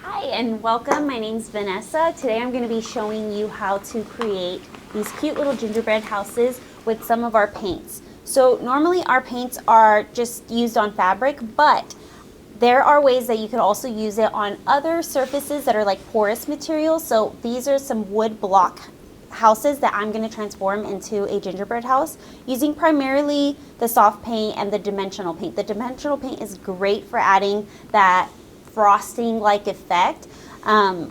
Hi and welcome. My name's Vanessa. Today I'm going to be showing you how to create these cute little gingerbread houses with some of our paints. So normally our paints are just used on fabric, but there are ways that you can also use it on other surfaces that are like porous materials. So these are some wood block houses that I'm going to transform into a gingerbread house using primarily the soft paint and the dimensional paint. The dimensional paint is great for adding that frosting like effect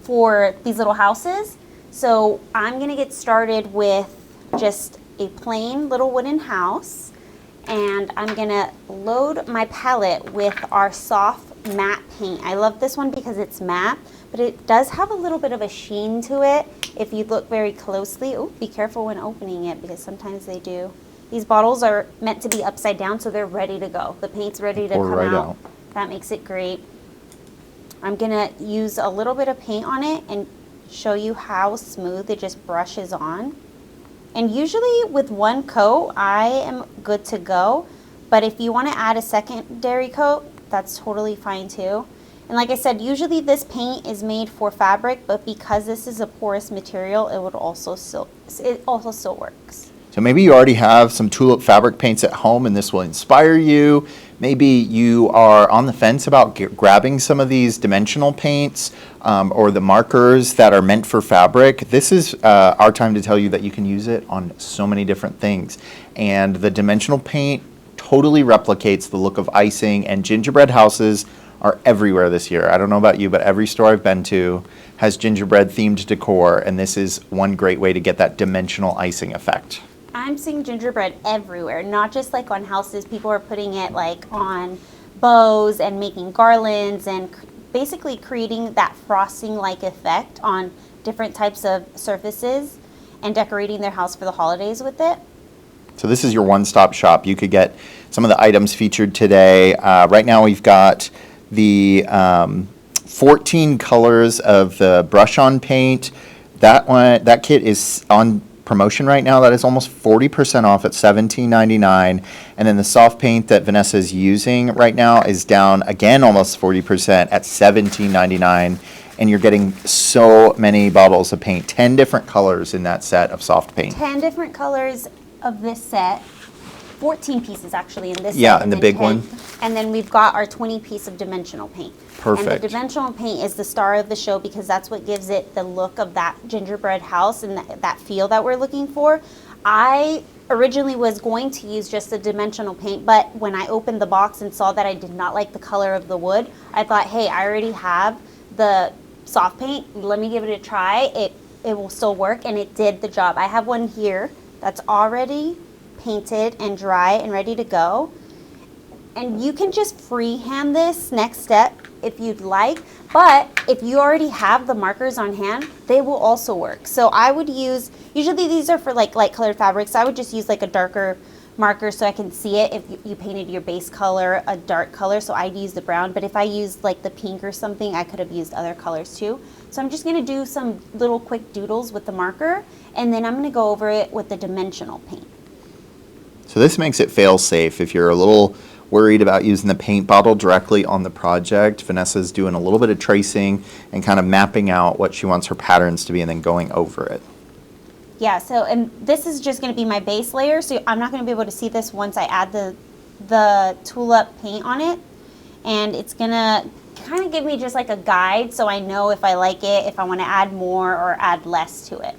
for these little houses. So I'm going to get started with just a plain little wooden house, and I'm going to load my palette with our soft matte paint. I love this one because it's matte, but it does have a little bit of a sheen to it if you look very closely. Oh, be careful when opening it because sometimes they do. These bottles are meant to be upside down, so they're ready to go. The paint's ready to come right out. That makes it great. I'm gonna use a little bit of paint on it and show you how smooth it just brushes on. And usually with one coat, I am good to go. But if you wanna add a secondary coat, that's totally fine too. And like I said, usually this paint is made for fabric, but because this is a porous material, it also still works. So maybe you already have some tulip fabric paints at home and this will inspire you. Maybe you are on the fence about grabbing some of these dimensional paints or the markers that are meant for fabric. This is our time to tell you that you can use it on so many different things. And the dimensional paint totally replicates the look of icing, and gingerbread houses are everywhere this year. I don't know about you, but every store I've been to has gingerbread themed decor, and this is one great way to get that dimensional icing effect. I'm seeing gingerbread everywhere, not just like on houses. People are putting it like on bows and making garlands and basically creating that frosting like effect on different types of surfaces and decorating their house for the holidays with it. So this is your one-stop shop. You could get some of the items featured today. Right now we've got the 14 colors of the brush-on paint. That kit is on promotion right now. That is almost 40% off at $17.99. And then the soft paint that Vanessa is using right now is down again almost 40% at $17.99. And you're getting so many bottles of paint, 10 different colors in that set of soft paint. 10 different colors of this set. 14 pieces actually in this set. Yeah, and the big 10. one. And then we've got our 20 piece of dimensional paint. Perfect. And the dimensional paint is the star of the show because that's what gives it the look of that gingerbread house and that feel that we're looking for. I originally was going to use just the dimensional paint, but when I opened the box and saw that I did not like the color of the wood, I thought, hey, I already have the soft paint. Let me give it a try. It will still work, and it did the job. I have one here that's already painted and dry and ready to go. And you can just freehand this next step if you'd like, but if you already have the markers on hand, they will also work. So I would use, usually these are for like light colored fabrics, so I would just use like a darker marker so I can see it if you painted your base color a dark color, so I'd use the brown, but if I used like the pink or something, I could have used other colors too. So I'm just gonna do some little quick doodles with the marker, and then I'm gonna go over it with the dimensional paint. So this makes it fail safe if you're a little worried about using the paint bottle directly on the project. Vanessa's doing a little bit of tracing and kind of mapping out what she wants her patterns to be and then going over it. Yeah, so, and this is just going to be my base layer, so I'm not going to be able to see this once I add the tulip paint on it. And it's going to kind of give me just like a guide so I know if I like it, if I want to add more or add less to it.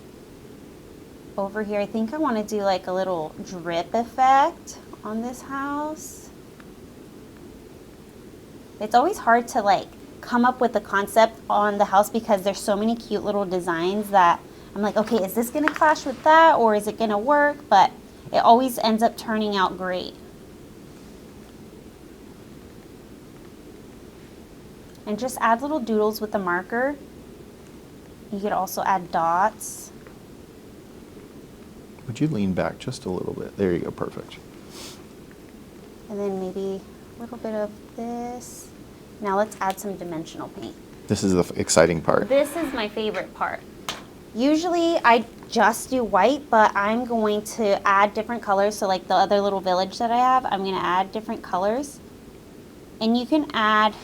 Over here, I think I want to do like a little drip effect on this house. It's always hard to like come up with a concept on the house because there's so many cute little designs that I'm like, okay, is this gonna clash with that or is it gonna work? But it always ends up turning out great. And just add little doodles with the marker. You could also add dots. Would you lean back just a little bit? There you go, perfect. And then maybe a little bit of this. Now let's add some dimensional paint. This is the exciting part. This is my favorite part. Usually I just do white, but I'm going to add different colors. So like the other little village that I have, I'm gonna add different colors. And you can add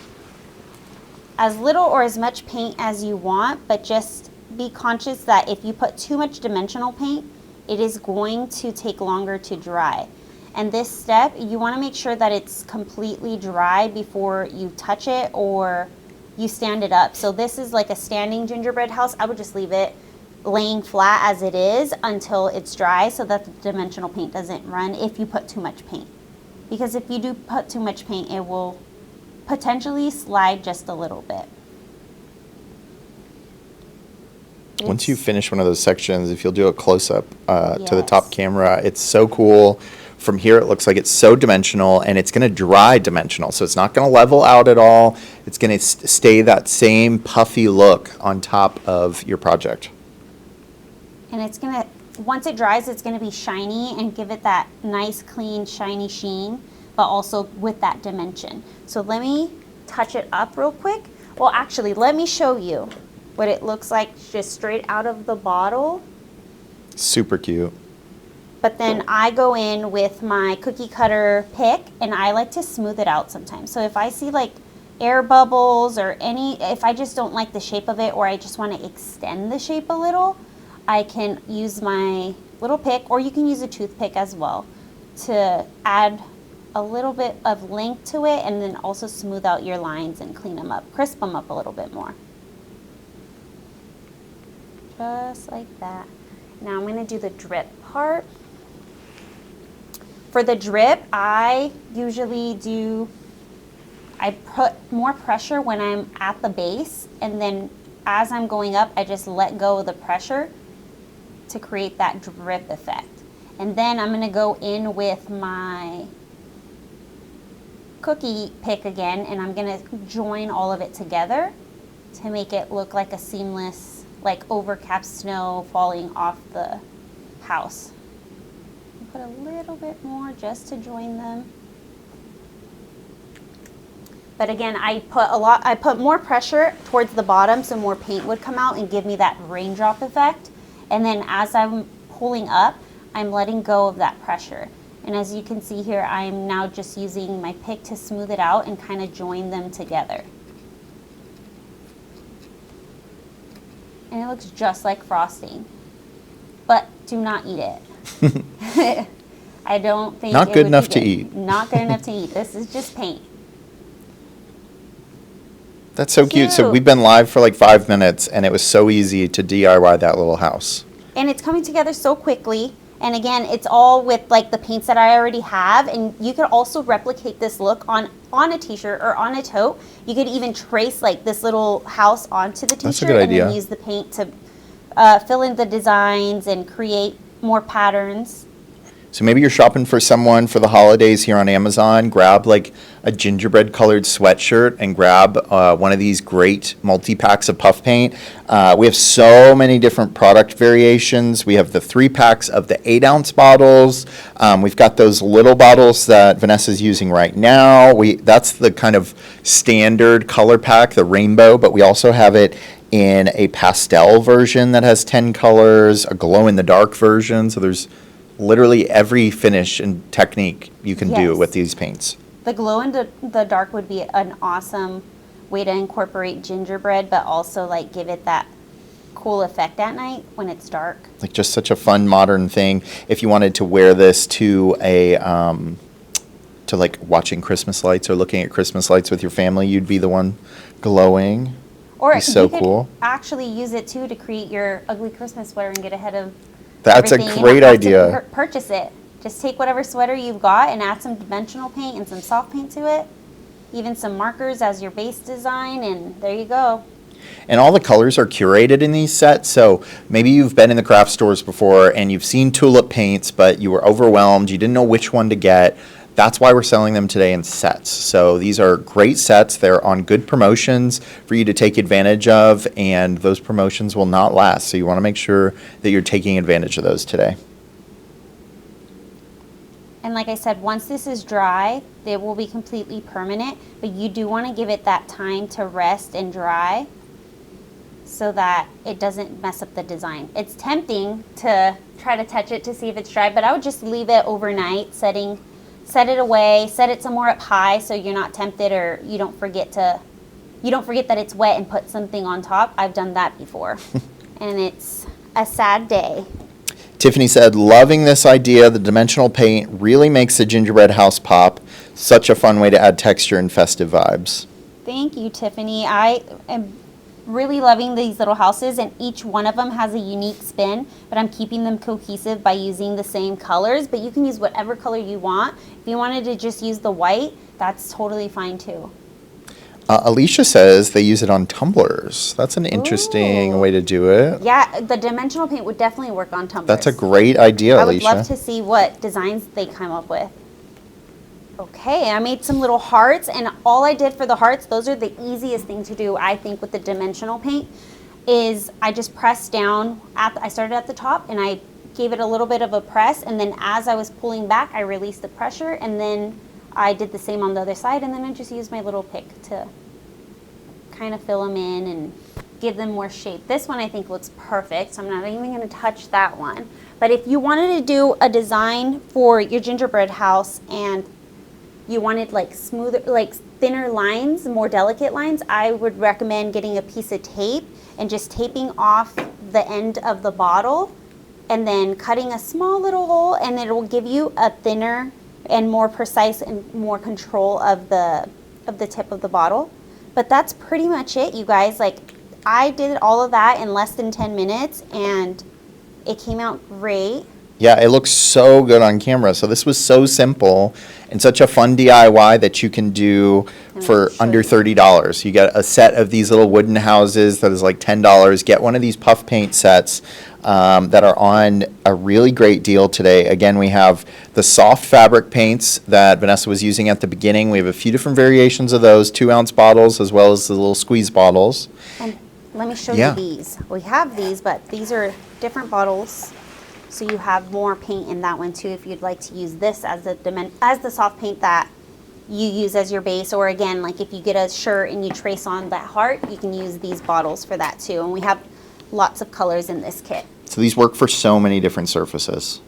as little or as much paint as you want, but just be conscious that if you put too much dimensional paint, it is going to take longer to dry. And this step, you want to make sure that it's completely dry before you touch it or you stand it up. So this is like a standing gingerbread house. I would just leave it laying flat as it is until it's dry so that the dimensional paint doesn't run if you put too much paint. Because if you do put too much paint, it will potentially slide just a little bit. Once you finish one of those sections, if you'll do a close-up to the Yes. top camera, it's so cool. From here, it looks like it's so dimensional, and it's going to dry dimensional. So it's not going to level out at all. It's going to stay that same puffy look on top of your project. And it's going to, once it dries, it's going to be shiny and give it that nice, clean, shiny sheen, but also with that dimension. So let me touch it up real quick. Well, actually, let me show you what it looks like just straight out of the bottle. Super cute. But then I go in with my cookie cutter pick and I like to smooth it out sometimes. So if I see like air bubbles or if I just don't like the shape of it or I just want to extend the shape a little, I can use my little pick, or you can use a toothpick as well, to add a little bit of length to it and then also smooth out your lines and clean them up, crisp them up a little bit more. Just like that. Now I'm going to do the drip part. For the drip, I put more pressure when I'm at the base, and then as I'm going up, I just let go of the pressure to create that drip effect. And then I'm going to go in with my cookie pick again, and I'm going to join all of it together to make it look like a seamless, like overcast snow falling off the house. Put a little bit more just to join them. But again, I put more pressure towards the bottom so more paint would come out and give me that raindrop effect. And then as I'm pulling up, I'm letting go of that pressure. And as you can see here, I'm now just using my pick to smooth it out and kind of join them together. And it looks just like frosting. But do not eat it. I don't think Not good enough to eat. Not good enough to eat. This is just paint. That's so cute. So we've been live for like 5 minutes, and it was so easy to DIY that little house. And it's coming together so quickly. And again, it's all with like the paints that I already have. And you could also replicate this look on a t-shirt or on a tote. You could even trace like this little house onto the t-shirt. That's a good idea. And then use the paint to fill in the designs and create more patterns. So maybe you're shopping for someone for the holidays here on Amazon. Grab like a gingerbread colored sweatshirt and grab one of these great multi-packs of puff paint. We have so many different product variations. We have the 3-packs of the 8-ounce bottles. We've got those little bottles that Vanessa's using right now. That's the kind of standard color pack, the rainbow, but we also have it in a pastel version that has 10 colors, a glow-in-the-dark version. So there's literally every finish and technique you can do with these paints. The glow in the dark would be an awesome way to incorporate gingerbread, but also like give it that cool effect at night when it's dark. Like just such a fun modern thing. If you wanted to wear this to to like watching Christmas lights or looking at Christmas lights with your family, you'd be the one glowing. Or so you could cool. actually use it too to create your ugly Christmas sweater and get ahead of That's everything. a great You don't have idea. to purchase it. Just take whatever sweater you've got and add some dimensional paint and some soft paint to it. Even some markers as your base design, and there you go. And all the colors are curated in these sets, so maybe you've been in the craft stores before and you've seen tulip paints, but you were overwhelmed, you didn't know which one to get. That's why we're selling them today in sets. So these are great sets. They're on good promotions for you to take advantage of, and those promotions will not last. So you want to make sure that you're taking advantage of those today. And like I said, once this is dry, it will be completely permanent, but you do want to give it that time to rest and dry so that it doesn't mess up the design. It's tempting to try to touch it to see if it's dry, but I would just leave it overnight, set it away, set it somewhere up high so you're not tempted or you don't forget to you don't forget that it's wet and put something on top. I've done that before. And it's a sad day. Tiffany said, loving this idea. The dimensional paint really makes the gingerbread house pop. Such a fun way to add texture and festive vibes. Thank you, Tiffany. I am really loving these little houses, and each one of them has a unique spin, but I'm keeping them cohesive by using the same colors, but you can use whatever color you want. If you wanted to just use the white, that's totally fine too. Alicia says they use it on tumblers. That's an interesting way to do it. Yeah, the dimensional paint would definitely work on tumblers. That's a great idea, Alicia. I would love to see what designs they come up with. Okay, I made some little hearts, and all I did for the hearts, those are the easiest thing to do, I think, with the dimensional paint, is I just pressed down. I started at the top, and I gave it a little bit of a press, and then as I was pulling back, I released the pressure, and then I did the same on the other side, and then I just used my little pick to kind of fill them in and give them more shape. This one I think looks perfect, so I'm not even going to touch that one. But if you wanted to do a design for your gingerbread house and you wanted like smoother, like thinner lines, more delicate lines, I would recommend getting a piece of tape and just taping off the end of the bottle and then cutting a small little hole, and it will give you a thinner and more precise and more control of the tip of the bottle. But that's pretty much it, you guys. Like, I did all of that in less than 10 minutes and it came out great. Yeah, it looks so good on camera. So this was so simple and such a fun DIY that you can do for under $30. You get a set of these little wooden houses that is like $10. Get one of these puff paint sets that are on a really great deal today. Again, we have the soft fabric paints that Vanessa was using at the beginning. We have a few different variations of those, 2-ounce bottles as well as the little squeeze bottles. And let me show you these. We have these, but these are different bottles. So you have more paint in that one too if you'd like to use this as the soft paint that you use as your base, or again, like if you get a shirt and you trace on that heart, you can use these bottles for that too. And we have lots of colors in this kit. So these work for so many different surfaces.